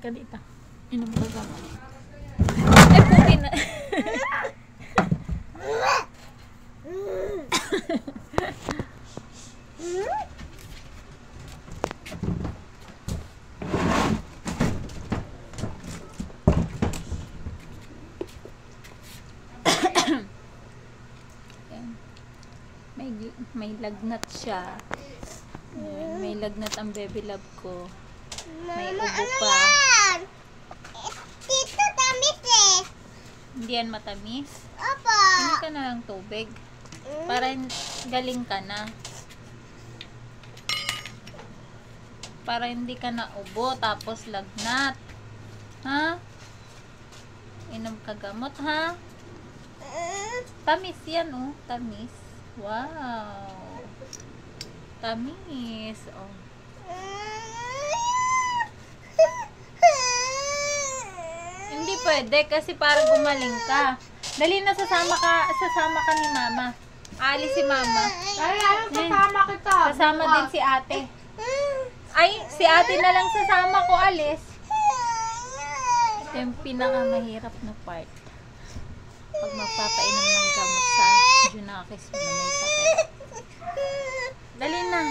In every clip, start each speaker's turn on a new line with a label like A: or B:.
A: Halika dito. Inom ka gamot. Ay, puti na. May lagnat siya. Ayan, may lagnat ang baby love ko. May ubo pa.
B: Dito tamis eh.
A: Hindi yan matamis.
B: Opo.
A: Hindi ka na lang tubig. Para galing ka na. Para hindi ka na ubo tapos lagnat. Ha? Inom ka gamot ha? Tamis yan oh. Tamis. Wow. Tamis. Oh. Hindi pwede kasi para gumaling ka. Dali na sasama ka ni mama. Alis si mama.
C: Ay, sasama kita.
A: Sasama din si ate. Ay, si ate na lang sasama ko alis. Ito yung pinakamahirap na part. Pag magpapainom ng gamot sa Junakis mo na may sakit. Dali na.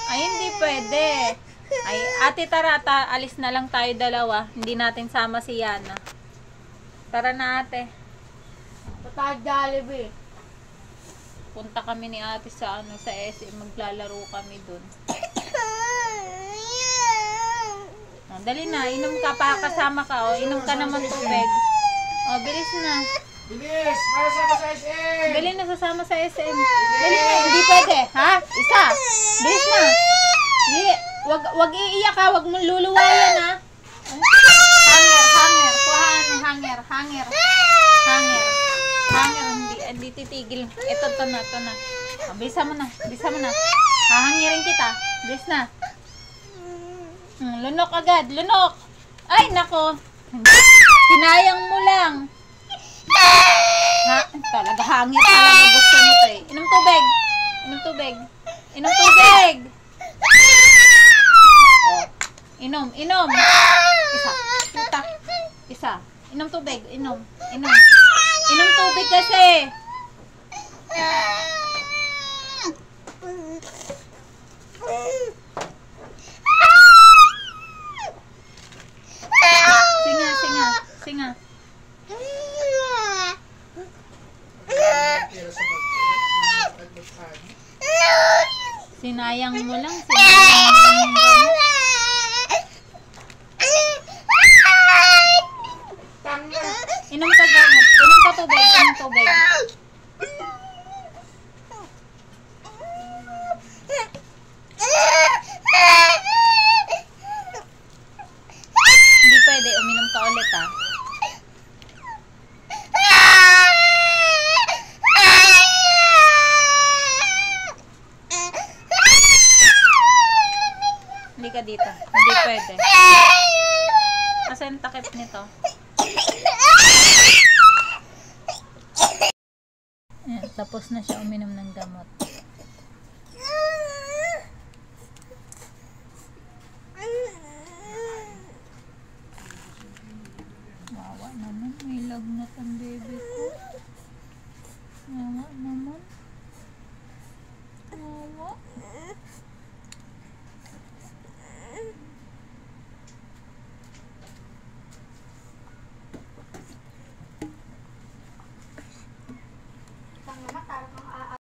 A: Ay, hindi pwede. Ay, ate tara, alis na lang tayo dalawa. Hindi natin sama si Yana. Tara na ate.
C: Patay Jollibee.
A: Punta kami ni ate sa sa SM. Maglalaro kami dun. Oh, dali na, inom ka pa, kasama ka. O, inom ka naman tubig. O, bilis na.
C: Bilis! Para sama sa SM!
A: Dali na, sasama sa SM. Dali na, hindi pwede. Ha? Isa. Bilis na. Dali. Wag iiyak ha, wag mong luluwayan ha. Hanger. Kuhaan, hanger. Hanger, hindi titigil. Ito na. O, bilisan mo na. Hahangirin kita. Bilis na. Lunok agad, lunok. Ay, nako. Sinayang mo lang. Ha? Talaga hangit talaga gusto nito eh. Inom tubig. Oh. Inom. Isa. Inom tubig. Inom tubig kasi. Singa. Sinayang mo lang. Inom ka gamot. Inom ka tubig. Hindi pwede. Uminom ka ulit ha. Hindi ka dito. Hindi pwede. Kasi ang takip nito. Ayan, tapos na siya uminom ng gamot.